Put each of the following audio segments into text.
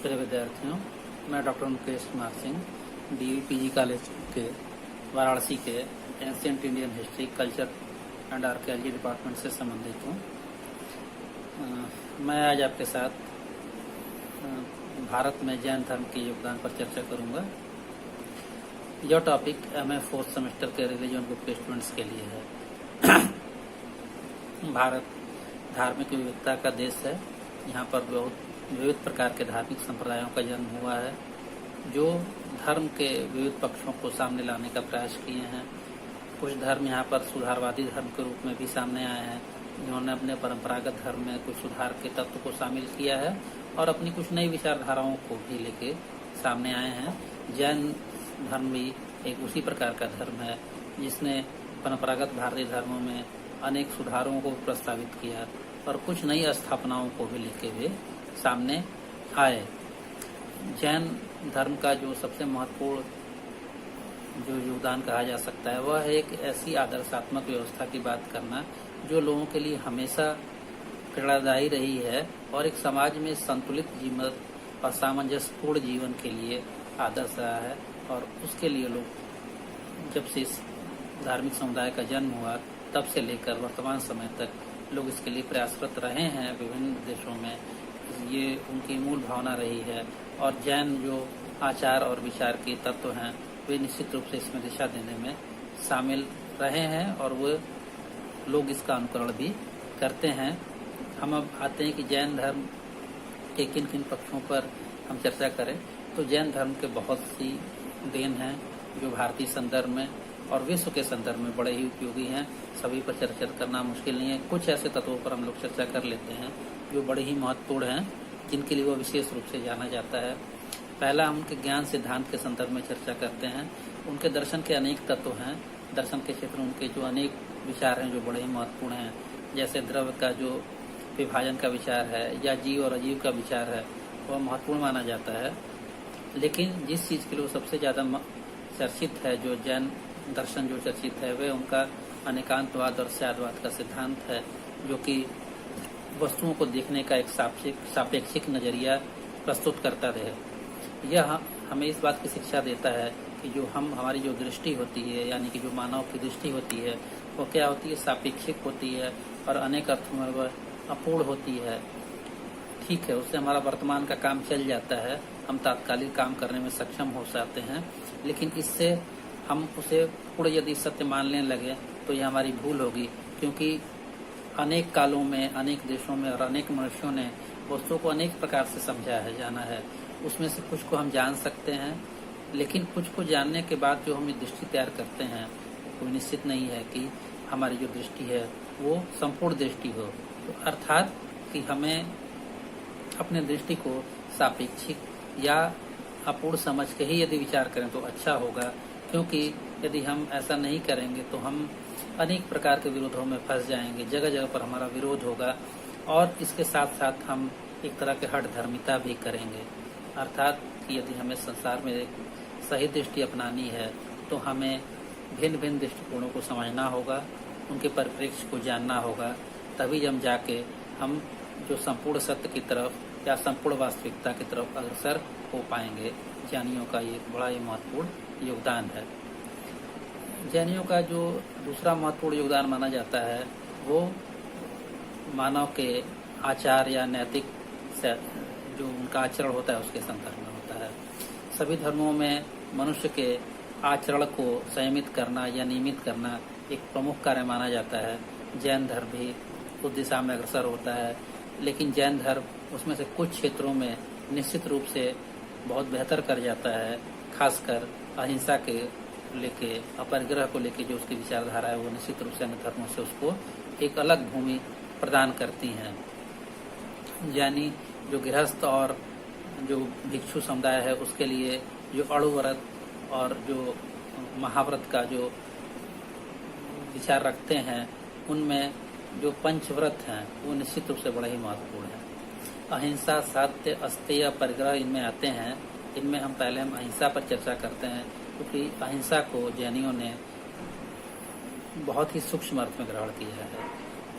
प्रिय विद्यार्थियों, मैं doctor Mukesh Kumar Singh DV PG college के वाराणसी के ancient Indian history, culture and archaeology department से संबंधित हूँ। मैं आज आपके साथ भारत में जैन धर्म के योगदान पर चर्चा करूँगा। यह टॉपिक एमए फोर्थ सेमेस्टर के रिलीजन ग्रुप के स्टूडेंट्स के लिए है। भारत धार्मिक विविधता का देश है। यहाँ पर बहुत विविध प्रकार के धार्मिक संप्रदायों का जन्म हुआ है, जो धर्म के विविध पक्षों को सामने लाने का प्रयास किए हैं। कुछ धर्म यहाँ पर सुधारवादी धर्म के रूप में भी सामने आए हैं, जिन्होंने अपने परंपरागत धर्म में कुछ सुधार के तत्व को शामिल किया है और अपनी कुछ नई विचारधाराओं को भी लेके सामने आए हैं। जैन धर्म भी एक उसी प्रकार का धर्म है, जिसने परंपरागत भारतीय धर्मों में अनेक सुधारों को प्रस्तावित किया और कुछ नई स्थापनाओं को भी लेके वे सामने आए। जैन धर्म का जो सबसे महत्वपूर्ण जो योगदान कहा जा सकता है, वह एक ऐसी आदर्शात्मक व्यवस्था की बात करना जो लोगों के लिए हमेशा प्रेरणादायी रही है और एक समाज में संतुलित जीवन और सामंजस्यपूर्ण जीवन के लिए आदर्श रहा है। और उसके लिए लोग जब से इस धार्मिक समुदाय का जन्म हुआ तब से लेकर वर्तमान समय तक लोग इसके लिए प्रयासरत रहे हैं। विभिन्न देशों में ये उनकी मूल भावना रही है और जैन जो आचार और विचार के तत्व हैं, वे निश्चित रूप से इसमें दिशा देने में शामिल रहे हैं और वो लोग इसका अनुकरण भी करते हैं। हम अब आते हैं कि जैन धर्म के किन किन पक्षों पर हम चर्चा करें, तो जैन धर्म के बहुत सी देन हैं जो भारतीय संदर्भ में और विश्व के संदर्भ में बड़े ही उपयोगी हैं। सभी पर चर्चा करना मुश्किल नहीं है। कुछ ऐसे तत्वों पर हम लोग चर्चा कर लेते हैं जो बड़े ही महत्वपूर्ण हैं, जिनके लिए वो विशेष रूप से जाना जाता है। पहला, हम उनके ज्ञान सिद्धांत के संदर्भ में चर्चा करते हैं। उनके दर्शन के अनेक तत्व हैं। दर्शन के क्षेत्र में उनके जो अनेक विचार हैं जो बड़े ही महत्वपूर्ण हैं, जैसे द्रव्य का जो विभाजन का विचार है या जीव और अजीव का विचार है, वह महत्वपूर्ण माना जाता है। लेकिन जिस चीज़ के लिए सबसे ज़्यादा चर्चित है, जो जैन दर्शन जो चर्चित है, वह उनका अनेकांतवाद और स्यादवाद का सिद्धांत है, जो कि वस्तुओं को देखने का एक सापेक्षिक नजरिया प्रस्तुत करता है। यह हमें इस बात की शिक्षा देता है कि जो हमारी जो दृष्टि होती है, यानी कि जो मानव की दृष्टि होती है, वो क्या होती है, सापेक्षिक होती है और अनेक अर्थों में वह अपूर्ण होती है। ठीक है, उससे हमारा वर्तमान का काम चल जाता है, हम तात्कालिक काम करने में सक्षम हो जाते हैं, लेकिन इससे हम उसे पूर्ण यदि सत्य मानने लगे तो यह हमारी भूल होगी, क्योंकि अनेक कालों में, अनेक देशों में और अनेक मनुष्यों ने वस्तुओं को अनेक प्रकार से समझा है, जाना है। उसमें से कुछ को हम जान सकते हैं, लेकिन कुछ को जानने के बाद जो हम दृष्टि तैयार करते हैं, कोई निश्चित नहीं है कि हमारी जो दृष्टि है वो संपूर्ण दृष्टि हो। तो अर्थात कि हमें अपने दृष्टि को सापेक्षिक या अपूर्ण समझ के ही यदि विचार करें तो अच्छा होगा, क्योंकि यदि हम ऐसा नहीं करेंगे तो हम अनेक प्रकार के विरोधों में फंस जाएंगे। जगह जगह पर हमारा विरोध होगा और इसके साथ साथ हम एक तरह के हठ धर्मिता भी करेंगे। अर्थात कि यदि हमें संसार में एक सही दृष्टि अपनानी है तो हमें भिन्न भिन्न दृष्टिकोणों को समझना होगा, उनके परिप्रेक्ष्य को जानना होगा, तभी जब जाके हम जो संपूर्ण सत्य की तरफ या संपूर्ण वास्तविकता की तरफ अग्रसर हो पाएंगे। जैनियों का ये बड़ा ही महत्वपूर्ण योगदान है। जैनियों का जो दूसरा महत्वपूर्ण योगदान माना जाता है, वो मानव के आचार या नैतिक जो उनका आचरण होता है उसके संदर्भ में होता है। सभी धर्मों में मनुष्य के आचरण को संयमित करना या नियमित करना एक प्रमुख कार्य माना जाता है। जैन धर्म भी उस दिशा में अग्रसर होता है, लेकिन जैन धर्म उसमें से कुछ क्षेत्रों में निश्चित रूप से बहुत बेहतर कर जाता है। खासकर अहिंसा के लेके, अपरिग्रह को लेके जो उसकी विचारधारा है, वो निश्चित रूप से अन्य धर्मों से उसको एक अलग भूमि प्रदान करती हैं। यानी जो गृहस्थ और जो भिक्षु समुदाय है, उसके लिए जो अणु व्रत और जो महाव्रत का जो विचार रखते हैं, उनमें जो पंचव्रत हैं वो निश्चित रूप से बड़ा ही महत्वपूर्ण है। अहिंसा, सत्य, अस्तेय, परिग्रह इनमें आते हैं। इनमें हम अहिंसा पर चर्चा करते हैं, क्योंकि अहिंसा को जैनियों ने बहुत ही सूक्ष्म अर्थ में ग्रहण किया है।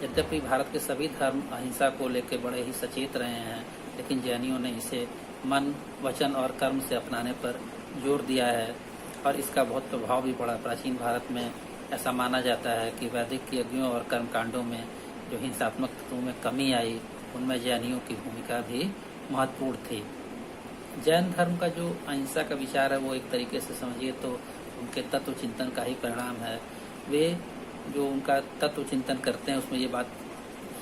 यद्यपि भारत के सभी धर्म अहिंसा को लेकर बड़े ही सचेत रहे हैं, लेकिन जैनियों ने इसे मन, वचन और कर्म से अपनाने पर जोर दिया है और इसका बहुत प्रभाव भी पड़ा। प्राचीन भारत में ऐसा माना जाता है कि वैदिक यज्ञों और कर्मकांडों में जो हिंसात्मक तत्वों में कमी आई, उनमें जैनियों की भूमिका भी महत्वपूर्ण थी। जैन धर्म का जो अहिंसा का विचार है वो एक तरीके से समझिए तो उनके तत्व चिंतन का ही परिणाम है। वे जो उनका तत्व चिंतन करते हैं उसमें ये बात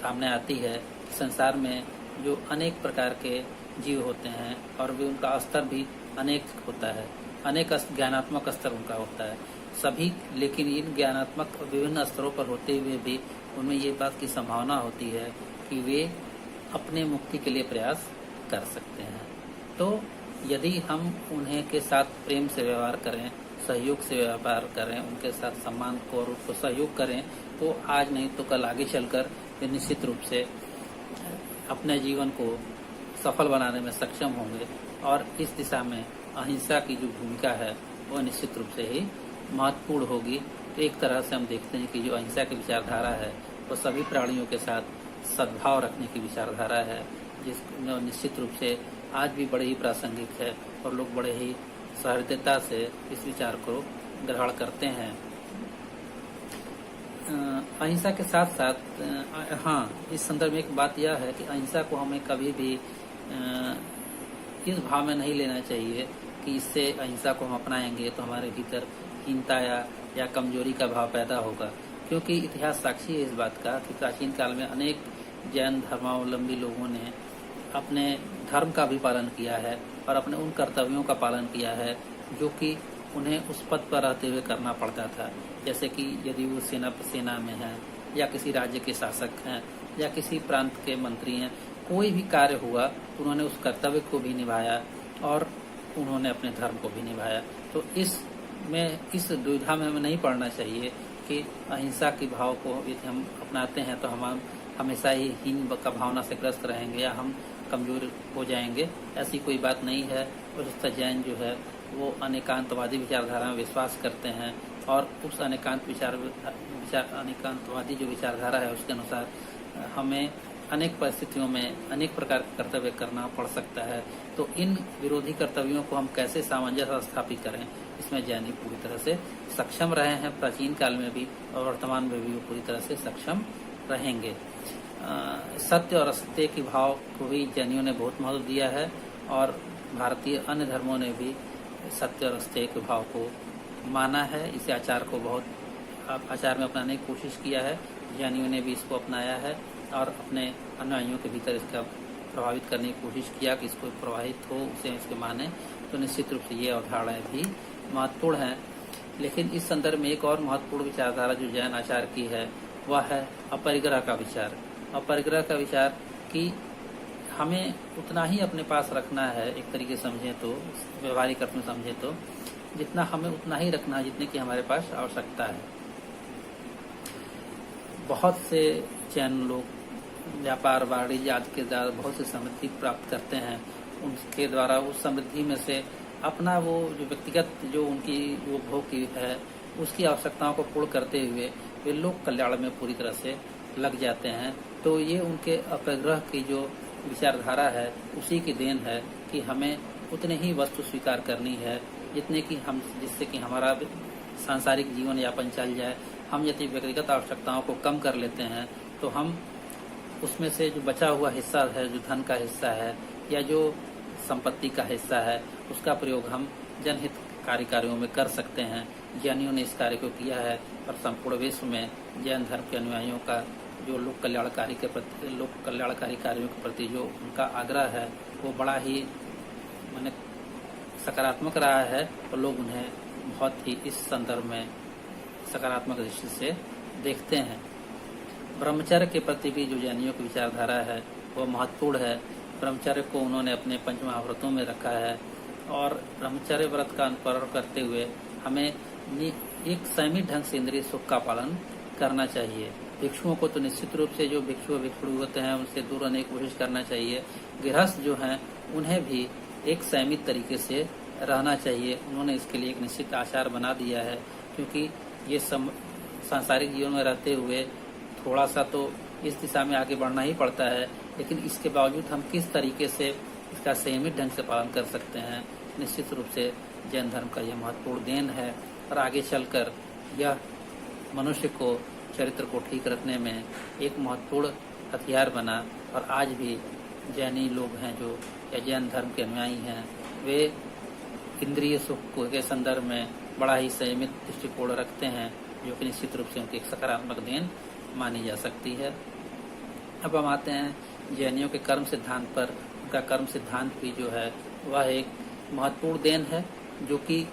सामने आती है, संसार में जो अनेक प्रकार के जीव होते हैं और वे उनका स्तर भी अनेक होता है, अनेक ज्ञानात्मक स्तर उनका होता है सभी, लेकिन इन ज्ञानात्मक विभिन्न स्तरों पर होते हुए भी उनमें ये बात की संभावना होती है कि वे अपने मुक्ति के लिए प्रयास कर सकते हैं। तो यदि हम उन्हें के साथ प्रेम से व्यवहार करें, सहयोग से व्यवहार करें, उनके साथ सम्मान को और उसको सहयोग करें, तो आज नहीं तो कल आगे चलकर वे निश्चित रूप से अपने जीवन को सफल बनाने में सक्षम होंगे और इस दिशा में अहिंसा की जो भूमिका है वो निश्चित रूप से ही महत्वपूर्ण होगी। तो एक तरह से हम देखते हैं कि जो अहिंसा की विचारधारा है वो सभी प्राणियों के साथ सद्भाव रखने की विचारधारा है, जिसमें निश्चित रूप से आज भी बड़े ही प्रासंगिक है और लोग बड़े ही सहृदयता से इस विचार को ग्रहण करते हैं। अहिंसा के साथ साथ हाँ, इस संदर्भ में एक बात यह है कि अहिंसा को हमें कभी भी इस भाव में नहीं लेना चाहिए कि इससे अहिंसा को हम अपनाएंगे तो हमारे भीतर हीनता या कमजोरी का भाव पैदा होगा, क्योंकि इतिहास साक्षी है इस बात का कि प्राचीन काल में अनेक जैन धर्मावलंबी लोगों ने अपने धर्म का भी पालन किया है और अपने उन कर्तव्यों का पालन किया है जो कि उन्हें उस पद पर रहते हुए करना पड़ता था। जैसे कि यदि वो सेना में हैं या किसी राज्य के शासक हैं या किसी प्रांत के मंत्री हैं, कोई भी कार्य हुआ तो उन्होंने उस कर्तव्य को भी निभाया और उन्होंने अपने धर्म को भी निभाया। तो इस दुविधा में हमें नहीं पड़ना चाहिए कि अहिंसा के भाव को यदि हम अपनाते हैं तो हम हमेशा ही हीन का भावना से ग्रस्त रहेंगे या हम कमजोर हो जाएंगे। ऐसी कोई बात नहीं है। और जैन जो है वो अनेकांतवादी विचारधारा में विश्वास करते हैं और उस अनेकांतवादी जो विचारधारा है उसके अनुसार हमें अनेक परिस्थितियों में अनेक प्रकार के कर्तव्य करना पड़ सकता है। तो इन विरोधी कर्तव्यों को हम कैसे सामंजस्य स्थापित करें, इसमें जैनी पूरी तरह से सक्षम रहे हैं प्राचीन काल में भी और वर्तमान में भी वो पूरी तरह से सक्षम रहेंगे। सत्य और असत्य के भाव को भी जैनियों ने बहुत महत्व दिया है और भारतीय अन्य धर्मों ने भी सत्य और असत्य के भाव को माना है। इसे आचार को बहुत आचार में अपनाने की कोशिश किया है। जैनियों ने भी इसको अपनाया है और अपने अनुयायियों के भीतर इसका प्रभावित करने की कोशिश किया कि इसको प्रभावित हो, उसे इसके माने। तो निश्चित रूप से ये अवधारणाएं भी महत्वपूर्ण हैं। लेकिन इस संदर्भ में एक और महत्वपूर्ण विचारधारा जो जैन आचार की है वह है अपरिग्रह का विचार। अपरिग्रह का विचार कि हमें उतना ही अपने पास रखना है, एक तरीके समझें तो व्यवहारिक अर्थ में समझें तो जितना हमें उतना ही रखना है जितने की हमारे पास आवश्यकता है। बहुत से जैन लोग व्यापार वाणिज्य आदि के द्वारा बहुत सी समृद्धि प्राप्त करते हैं। उनके द्वारा उस समृद्धि में से अपना वो जो व्यक्तिगत जो उनकी वो भोग की है उसकी आवश्यकताओं को पूर्ण करते हुए वे लोक कल्याण में पूरी तरह से लग जाते हैं। तो ये उनके अपरिग्रह की जो विचारधारा है उसी की देन है कि हमें उतने ही वस्तु स्वीकार करनी है जितने की हम, जिससे कि हमारा सांसारिक जीवन यापन चल जाए। हम यदि व्यक्तिगत आवश्यकताओं को कम कर लेते हैं तो हम उसमें से जो बचा हुआ हिस्सा है, जो धन का हिस्सा है या जो संपत्ति का हिस्सा है, उसका प्रयोग हम जनहित कार्यों में कर सकते हैं। जैनियों ने इस कार्य को किया है और संपूर्ण विश्व में जैन धर्म के अनुयायियों का जो लोक कल्याणकारी कार्यों के प्रति जो उनका आग्रह है वो बड़ा ही माने सकारात्मक रहा है और लोग उन्हें बहुत ही इस संदर्भ में सकारात्मक दृष्टि से देखते हैं। ब्रह्मचर्य के प्रति भी जो जैनियों की विचारधारा है वो महत्वपूर्ण है। ब्रह्मचर्य को उन्होंने अपने पंचमहाव्रतों में रखा है और ब्रह्मचर्य व्रत का अनुपालन करते हुए हमें एक संयमित ढंग से इंद्रिय सुख का पालन करना चाहिए। भिक्षुओं को तो निश्चित रूप से जो भिक्षु होते हैं उनसे दूर रहने की कोशिश करना चाहिए। गृहस्थ जो हैं उन्हें भी एक संयमित तरीके से रहना चाहिए। उन्होंने इसके लिए एक निश्चित आचार बना दिया है, क्योंकि ये सांसारिक जीवन में रहते हुए थोड़ा सा तो इस दिशा में आगे बढ़ना ही पड़ता है, लेकिन इसके बावजूद हम किस तरीके से इसका संयमित ढंग से पालन कर सकते हैं। निश्चित रूप से जैन धर्म का यह महत्वपूर्ण देन है और आगे चलकर यह मनुष्य को चरित्र को ठीक रखने में एक महत्वपूर्ण हथियार बना। और आज भी जैनी लोग हैं जो या जैन धर्म के अनुयायी हैं, वे इंद्रिय सुख के संदर्भ में बड़ा ही संयमित दृष्टिकोण रखते हैं, जो कि निश्चित रूप से उनकी एक सकारात्मक देन मानी जा सकती है। अब हम आते हैं जैनियों के कर्म सिद्धांत पर। उनका कर्म सिद्धांत भी जो है वह एक महत्वपूर्ण देन है, जो कि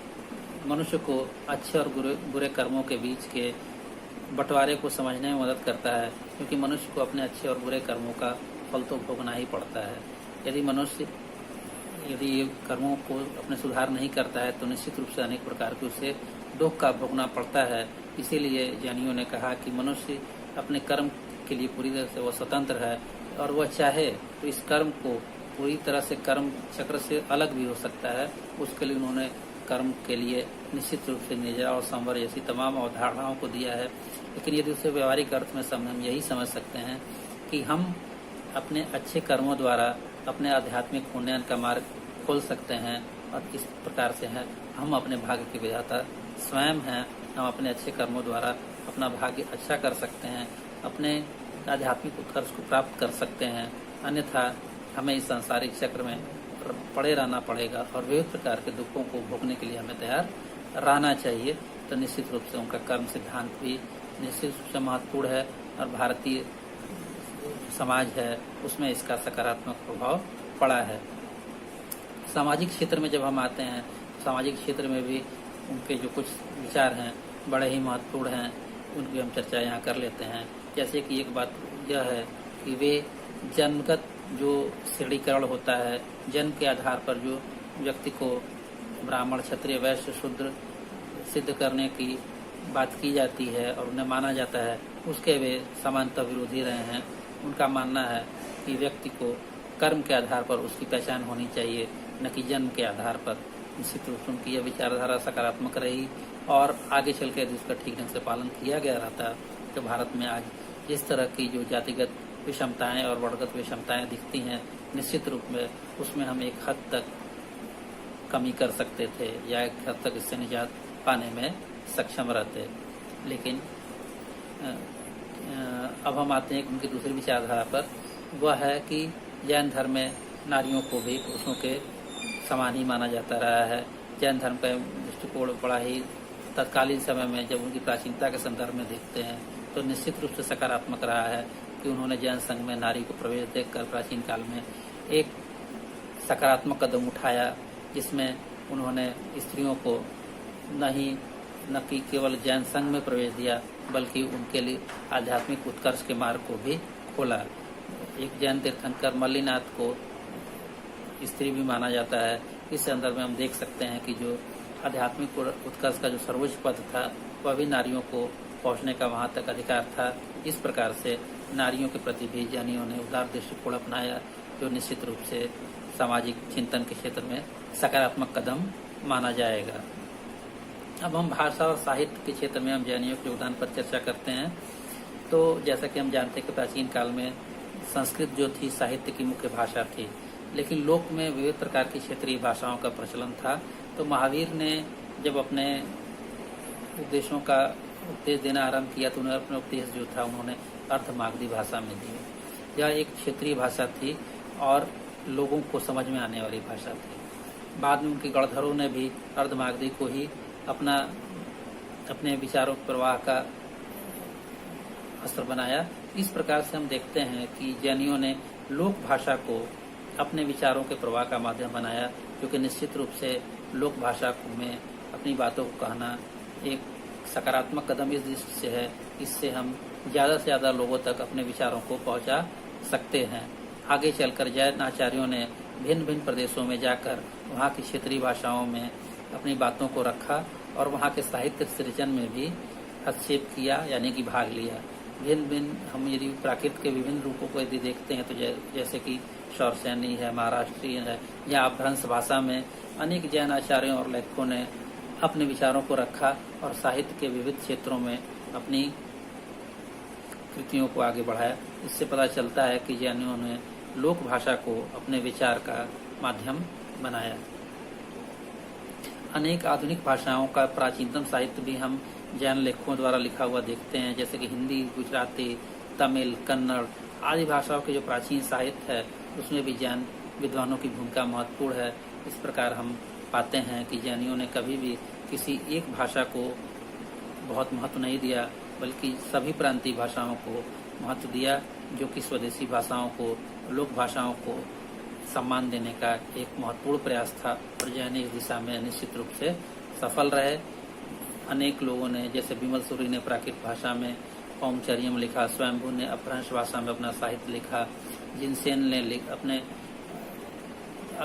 मनुष्य को अच्छे और बुरे कर्मों के बीच के बंटवारे को समझने में मदद करता है, क्योंकि मनुष्य को अपने अच्छे और बुरे कर्मों का फल तो भोगना ही पड़ता है। यदि मनुष्य ये कर्मों को अपने सुधार नहीं करता है तो निश्चित रूप से अनेक प्रकार के उसे दुख का भोगना पड़ता है। इसीलिए जैनियों ने कहा कि मनुष्य अपने कर्म के लिए पूरी तरह से वह स्वतंत्र है, और वह चाहे तो इस कर्म को पूरी तरह से कर्म चक्र से अलग भी हो सकता है। उसके लिए उन्होंने कर्म के लिए निश्चित रूप से निजरा और संवर जैसी तमाम अवधारणाओं को दिया है। लेकिन यदि उसे व्यवहारिक अर्थ में हम यही समझ सकते हैं कि हम अपने अच्छे कर्मों द्वारा अपने आध्यात्मिक उन्नयन का मार्ग खोल सकते हैं, और इस प्रकार से है हम अपने भाग्य के विधाता स्वयं हैं। हम अपने अच्छे कर्मों द्वारा अपना भाग्य अच्छा कर सकते हैं, अपने आध्यात्मिक उत्कर्ष को प्राप्त कर सकते हैं। अन्यथा हमें इस सांसारिक चक्र में पड़े रहना पड़ेगा और विविध प्रकार के दुखों को भोगने के लिए हमें तैयार रहना चाहिए। तो निश्चित रूप से उनका कर्म सिद्धांत भी निश्चित रूप से महत्वपूर्ण है, और भारतीय समाज है उसमें इसका सकारात्मक प्रभाव पड़ा है। सामाजिक क्षेत्र में जब हम आते हैं, सामाजिक क्षेत्र में भी उनके जो कुछ विचार हैं बड़े ही महत्वपूर्ण हैं, उनकी हम चर्चा यहाँ कर लेते हैं। जैसे कि एक बात यह है कि वे जन्मगत जो श्रेणीकरण होता है, जन्म के आधार पर जो व्यक्ति को ब्राह्मण, क्षत्रिय, वैश्य, शूद्र सिद्ध करने की बात की जाती है और उन्हें माना जाता है, उसके वे सामान्यतः विरोधी रहे हैं। उनका मानना है कि व्यक्ति को कर्म के आधार पर उसकी पहचान होनी चाहिए, न कि जन्म के आधार पर। निश्चित रूप से उनकी यह विचारधारा सकारात्मक रही, और आगे चल कर इसका ठीक ढंग से पालन किया गया रहता तो भारत में आज इस तरह की जो जातिगत विषमताएं और वर्णगत विषमताएं दिखती हैं, निश्चित रूप में उसमें हम एक हद तक कमी कर सकते थे या एक हद तक इससे निजात पाने में सक्षम रहते। लेकिन अब हम आते हैं उनकी दूसरी विचारधारा पर। वह है कि जैन धर्म में नारियों को भी पुरुषों के समान ही माना जाता रहा है। जैन धर्म का दृष्टिकोण बड़ा ही तत्कालीन समय में जब उनकी प्राचीनता के संदर्भ में देखते हैं तो निश्चित रूप से सकारात्मक रहा है कि उन्होंने जैन संघ में नारी को प्रवेश देकर प्राचीन काल में एक सकारात्मक कदम उठाया, जिसमें उन्होंने स्त्रियों को न कि केवल जैन संघ में प्रवेश दिया, बल्कि उनके लिए आध्यात्मिक उत्कर्ष के मार्ग को भी खोला। एक जैन तीर्थंकर मल्लीनाथ को स्त्री भी माना जाता है। इस संदर्भ में हम देख सकते हैं कि जो आध्यात्मिक उत्कर्ष का जो सर्वोच्च पद था वह भी नारियों को पहुंचने का वहां तक अधिकार था। इस प्रकार से नारियों के प्रति भी जैनियों ने उदार दृष्टिकोण अपनाया, जो निश्चित रूप से सामाजिक चिंतन के क्षेत्र में सकारात्मक कदम माना जाएगा। अब हम भाषा और साहित्य के क्षेत्र में हम जैनियों के योगदान पर चर्चा करते हैं। तो जैसा कि हम जानते हैं कि प्राचीन काल में संस्कृत जो थी साहित्य की मुख्य भाषा थी, लेकिन लोक में विविध प्रकार की क्षेत्रीय भाषाओं का प्रचलन था। तो महावीर ने जब अपने उपदेशों का उपदेश देना आरंभ किया तो उन्होंने अपना उपदेश जो था उन्होंने अर्धमागधी भाषा में दिया। यह एक क्षेत्रीय भाषा थी और लोगों को समझ में आने वाली भाषा थी। बाद में उनके गणधरों ने भी अर्धमागधी को ही अपने विचारों के प्रवाह का अस्त्र बनाया। इस प्रकार से हम देखते हैं कि जैनियों ने लोक भाषा को अपने विचारों के प्रवाह का माध्यम बनाया, क्योंकि निश्चित रूप से लोक भाषा में अपनी बातों को कहना एक सकारात्मक कदम इस दृष्टि से है, इससे हम ज़्यादा से ज़्यादा लोगों तक अपने विचारों को पहुंचा सकते हैं। आगे चलकर जैन आचार्यों ने भिन्न भिन्न प्रदेशों में जाकर वहाँ की क्षेत्रीय भाषाओं में अपनी बातों को रखा और वहाँ के साहित्य सृजन में भी हस्तक्षेप किया, यानी कि भाग लिया। भिन्न भिन्न हम यदि प्राकृत के विभिन्न रूपों को यदि देखते हैं तो जैसे कि शौरसैनी है, महाराष्ट्रीय है, या अपभ्रंश भाषा में अनेक जैन आचार्यों और लेखकों ने अपने विचारों को रखा और साहित्य के विविध क्षेत्रों में अपनी कृतियों को आगे बढ़ाया। इससे पता चलता है कि जैनियों ने लोक भाषा को अपने विचार का माध्यम बनाया। अनेक आधुनिक भाषाओं का प्राचीनतम साहित्य भी हम जैन लेखकों द्वारा लिखा हुआ देखते हैं, जैसे कि हिंदी, गुजराती, तमिल, कन्नड़ आदि भाषाओं के जो प्राचीन साहित्य है उसमें भी जैन विद्वानों की भूमिका महत्वपूर्ण है। इस प्रकार हम पाते हैं कि जैनियों ने कभी भी किसी एक भाषा को बहुत महत्व नहीं दिया, बल्कि सभी प्रांतीय भाषाओं को महत्व दिया, जो कि स्वदेशी भाषाओं को, लोक भाषाओं को सम्मान देने का एक महत्वपूर्ण प्रयास था। और जैन इस दिशा में निश्चित रूप से सफल रहे। अनेक लोगों ने, जैसे विमल सूरी ने प्राकृत भाषा में औमचर्यम लिखा, स्वयंभू ने अपभ्रंश भाषा में अपना साहित्य लिखा, जिनसेन ने अपने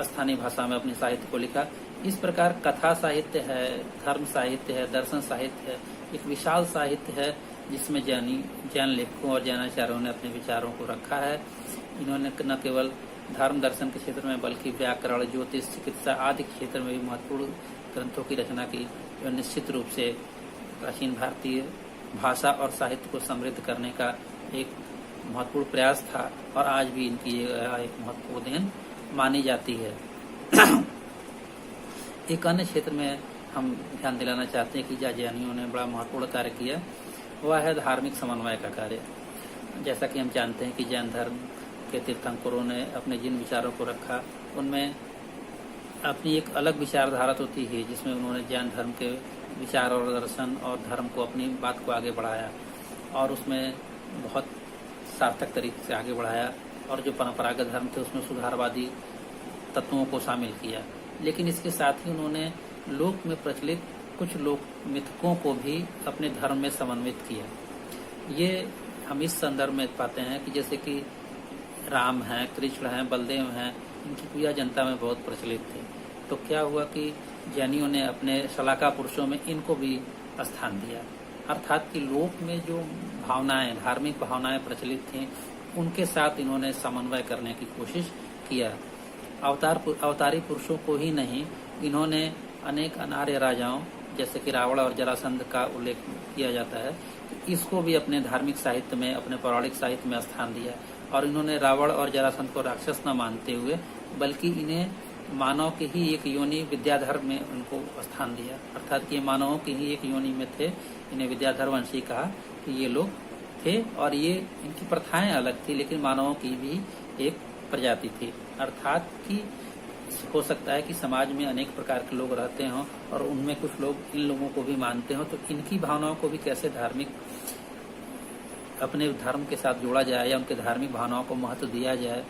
स्थानीय भाषा में अपने साहित्य को लिखा। इस प्रकार कथा साहित्य है, धर्म साहित्य है, दर्शन साहित्य है, एक विशाल साहित्य है जिसमें जैन लेखकों और जैनाचार्यों ने अपने विचारों को रखा है। इन्होंने न केवल धर्म दर्शन के क्षेत्र में बल्कि व्याकरण, ज्योतिष, चिकित्सा आदि क्षेत्र में भी महत्वपूर्ण ग्रंथों की रचना की, जो निश्चित रूप से प्राचीन भारतीय भाषा और साहित्य को समृद्ध करने का एक महत्वपूर्ण प्रयास था और आज भी इनकी एक महत्वपूर्ण देन मानी जाती है। एक अन्य क्षेत्र में हम ध्यान दिलाना चाहते हैं कि जैनियों ने बड़ा महत्वपूर्ण कार्य किया, वह है धार्मिक समन्वय का कार्य। जैसा कि हम जानते हैं कि जैन धर्म के तीर्थंकरों ने अपने जिन विचारों को रखा उनमें अपनी एक अलग विचारधारा तो थी ही, जिसमें उन्होंने जैन धर्म के विचार और दर्शन और धर्म को, अपनी बात को आगे बढ़ाया और उसमें बहुत सार्थक तरीके से आगे बढ़ाया। और जो परंपरागत धर्म थे उसमें सुधारवादी तत्वों को शामिल किया। लेकिन इसके साथ ही उन्होंने लोक में प्रचलित कुछ लोक मिथकों को भी अपने धर्म में समन्वित किया। ये हम इस संदर्भ में पाते हैं कि जैसे कि राम हैं, कृष्ण हैं, बलदेव हैं, इनकी पूजा जनता में बहुत प्रचलित थी। तो क्या हुआ कि जैनियों ने अपने शलाका पुरुषों में इनको भी स्थान दिया, अर्थात कि लोक में जो भावनाएं, धार्मिक भावनाएं प्रचलित थीं, उनके साथ इन्होंने समन्वय करने की कोशिश किया। अवतारी पुरुषों को ही नहीं, इन्होंने अनेक अनार्य राजाओं जैसे कि रावण और जरासंध का उल्लेख किया जाता है, इसको भी अपने धार्मिक साहित्य में, अपने पौराणिक साहित्य में स्थान दिया। और इन्होंने रावण और जरासंध को राक्षस न मानते हुए बल्कि इन्हें मानव के ही एक योनि विद्याधर में उनको स्थान दिया, अर्थात कि ये मानवों की ही एक योनि में थे। इन्हें विद्याधर वंशी कहा कि ये लोग थे और ये इनकी प्रथाएं अलग थी, लेकिन मानवों की भी एक प्रजाति थी। अर्थात कि हो सकता है कि समाज में अनेक प्रकार के लोग रहते हों और उनमें कुछ लोग इन लोगों को भी मानते हों, तो इनकी भावनाओं को भी कैसे धार्मिक अपने धर्म के साथ जोड़ा जाए या उनके धार्मिक भावनाओं को महत्व दिया जाए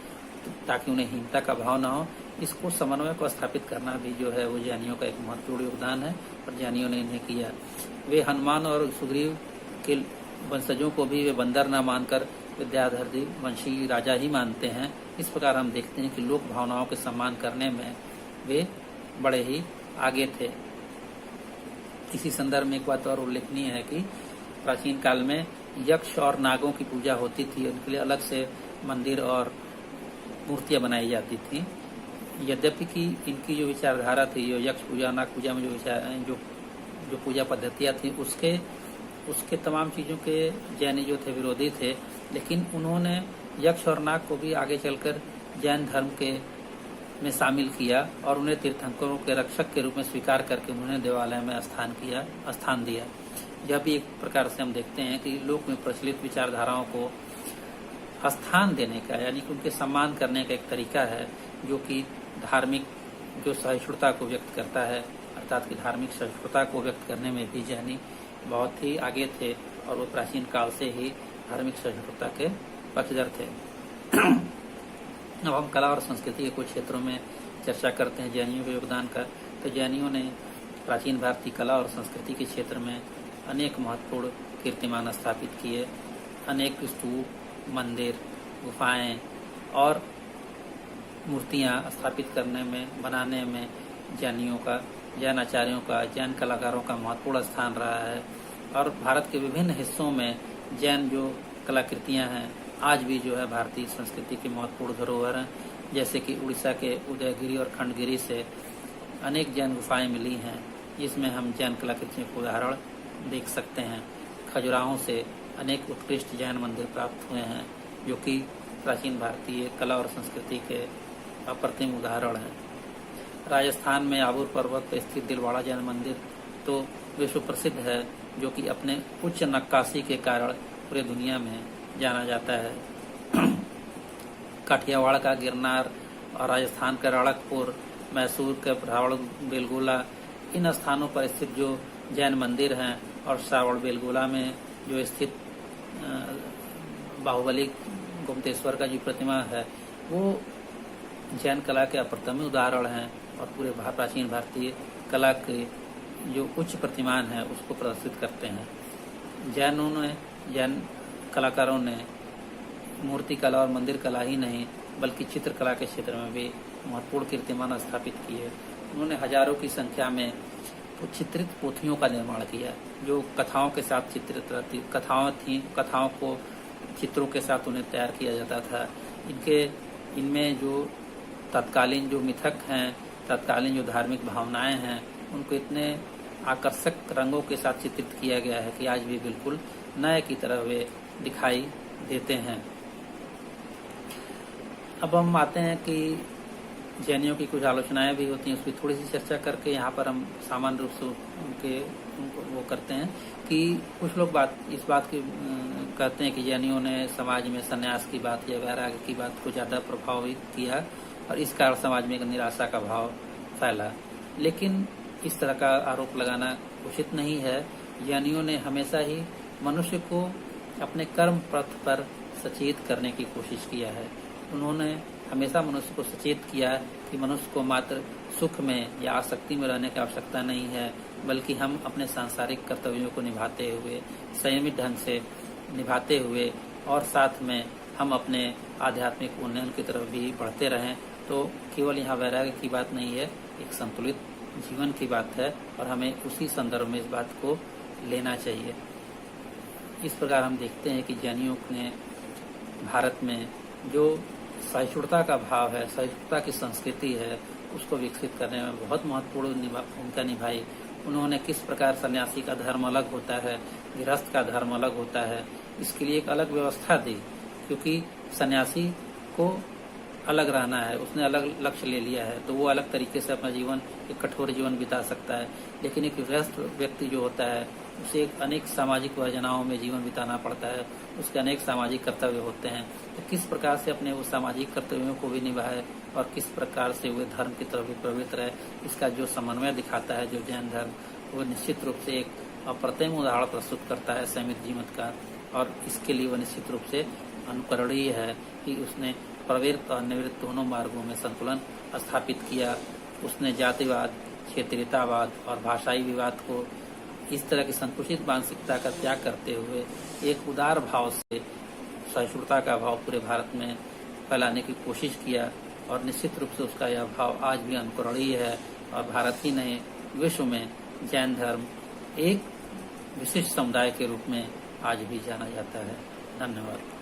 ताकि उन्हें हीनता का भाव न हो, इसको समन्वय को स्थापित करना भी जो है वो जैनियों का एक महत्वपूर्ण योगदान है और जैनियों ने इन्हें किया। वे हनुमान और सुग्रीव के वंशजों को भी वे बंदर न मानकर विद्याधर वंशी राजा ही मानते हैं। इस प्रकार हम देखते हैं कि लोक भावनाओं के सम्मान करने में वे बड़े ही आगे थे। इसी संदर्भ में एक बात और उल्लेखनीय है कि प्राचीन काल में यक्ष और नागों की पूजा होती थी, उनके लिए अलग से मंदिर और मूर्तियां बनाई जाती थी। यद्यपि कि इनकी जो विचारधारा थी, जो यक्ष पूजा, नाग पूजा में जो पूजा पद्धतियां थी, उसके तमाम चीज़ों के जैन जो थे विरोधी थे, लेकिन उन्होंने यक्ष और नाग को भी आगे चलकर जैन धर्म के में शामिल किया और उन्हें तीर्थंकरों के रक्षक के रूप में स्वीकार करके उन्होंने देवालय में स्थान दिया। यह भी एक प्रकार से हम देखते हैं कि लोक में प्रचलित विचारधाराओं को स्थान देने का, यानी कि उनके सम्मान करने का एक तरीका है, जो कि धार्मिक जो सहिष्णुता को व्यक्त करता है, अर्थात कि धार्मिक सहिष्णुता को व्यक्त करने में भी जैनी बहुत ही आगे थे और वो प्राचीन काल से ही धार्मिक सहिष्णुता के पक्षधर थे। अब हम कला और संस्कृति के कुछ क्षेत्रों में चर्चा करते हैं जैनियों के योगदान का। तो जैनियों ने प्राचीन भारतीय कला और संस्कृति के क्षेत्र में अनेक महत्वपूर्ण कीर्तिमान स्थापित किए। अनेक स्तूप, मंदिर, गुफाएं और मूर्तियां स्थापित करने में, बनाने में जैन आचार्यों का, जैन कलाकारों का महत्वपूर्ण स्थान रहा है। और भारत के विभिन्न हिस्सों में जैन जो कलाकृतियां हैं आज भी जो है भारतीय संस्कृति की महत्वपूर्ण धरोहर हैं। जैसे कि उड़ीसा के उदयगिरी और खंडगिरी से अनेक जैन गुफाएं मिली हैं, जिसमें हम जैन कलाकृतियों के उदाहरण देख सकते हैं। खजुराहों से अनेक उत्कृष्ट जैन मंदिर प्राप्त हुए हैं, जो कि प्राचीन भारतीय कला और संस्कृति के अप्रतिम उदाहरण है। राजस्थान में आबूर पर्वत पर स्थित दिलवाड़ा जैन मंदिर तो विश्व प्रसिद्ध है, जो कि अपने उच्च नक्काशी के कारण पूरे दुनिया में जाना जाता है। काठियावाड़ का गिरनार और राजस्थान का रणकपुर, मैसूर के श्रावण बेलगोला, इन स्थानों पर स्थित जो जैन मंदिर हैं और श्रावण बेलगोला में जो स्थित बाहुबली गोमतेश्वर का जो प्रतिमा है, वो जैन कला के अप्रतिम उदाहरण हैं और पूरे प्राचीन भारतीय कला के जो उच्च प्रतिमान है उसको प्रदर्शित करते हैं। जैन कलाकारों ने मूर्ति कला और मंदिर कला ही नहीं बल्कि चित्रकला के क्षेत्र में भी महत्वपूर्ण कीर्तिमान स्थापित किए। उन्होंने हजारों की संख्या में चित्रित पोथियों का निर्माण किया, जो कथाओं के साथ चित्रित रहती कथाओं को चित्रों के साथ उन्हें तैयार किया जाता था। इनमें जो तत्कालीन जो मिथक हैं, तत्कालीन जो धार्मिक भावनाएं हैं, उनको इतने आकर्षक रंगों के साथ चित्रित किया गया है कि आज भी बिल्कुल नए की तरह वे दिखाई देते हैं। अब हम आते हैं कि जैनियों की कुछ आलोचनाएं भी होती हैं, उसकी थोड़ी सी चर्चा करके यहाँ पर हम सामान्य रूप से उनको वो करते हैं कि कुछ लोग इस बात की कहते हैं कि जैनियों ने समाज में संन्यास की बात या वैराग्य की बात को ज़्यादा प्रभावित किया और इस कारण समाज में एक निराशा का भाव फैला। लेकिन इस तरह का आरोप लगाना उचित नहीं है। जैनियों ने हमेशा ही मनुष्य को अपने कर्म पथ पर सचेत करने की कोशिश किया है। उन्होंने हमेशा मनुष्य को सचेत किया कि मनुष्य को मात्र सुख में या आसक्ति में रहने की आवश्यकता नहीं है, बल्कि हम अपने सांसारिक कर्तव्यों को निभाते हुए, संयमित ढंग से निभाते हुए और साथ में हम अपने आध्यात्मिक उन्नयन की तरफ भी बढ़ते रहें। तो केवल यहाँ वैराग्य की बात नहीं है, एक संतुलित जीवन की बात है और हमें उसी संदर्भ में इस बात को लेना चाहिए। इस प्रकार हम देखते हैं कि जैनियों ने भारत में जो सहिष्णुता का भाव है, सहिष्णुता की संस्कृति है, उसको विकसित करने में बहुत महत्वपूर्ण भूमिका निभाई। उन्होंने किस प्रकार सन्यासी का धर्म अलग होता है, गृहस्थ का धर्म अलग होता है, इसके लिए एक अलग व्यवस्था दी, क्योंकि सन्यासी को अलग रहना है, उसने अलग लक्ष्य ले लिया है, तो वो अलग तरीके से अपना जीवन, एक कठोर जीवन बिता सकता है। लेकिन एक गृहस्थ व्यक्ति जो होता है उसे अनेक सामाजिक वर्जनाओं में जीवन बिताना पड़ता है, उसके अनेक सामाजिक कर्तव्य होते हैं। तो किस प्रकार से अपने वो सामाजिक कर्तव्यों को भी निभाए और किस प्रकार से वे धर्म की तरफ भी प्रवृत्त रहे, इसका जो समन्वय दिखाता है जो जैन धर्म, वो निश्चित रूप से एक अप्रतिम उदाहरण प्रस्तुत करता है संयमित जीवन का। और इसके लिए वह निश्चित रूप से अनुकरणीय है कि उसने प्रवृत्त और निवृत्त दोनों मार्गों में संतुलन स्थापित किया। उसने जातिवाद, क्षेत्रीयतावाद और भाषाई विवाद को इस तरह की संकुचित मानसिकता का त्याग करते हुए एक उदार भाव से सहिष्णुता का भाव पूरे भारत में फैलाने की कोशिश किया और निश्चित रूप से उसका यह भाव आज भी अनुकरणीय है। और भारत ही नहीं, विश्व में जैन धर्म एक विशिष्ट समुदाय के रूप में आज भी जाना जाता है। धन्यवाद।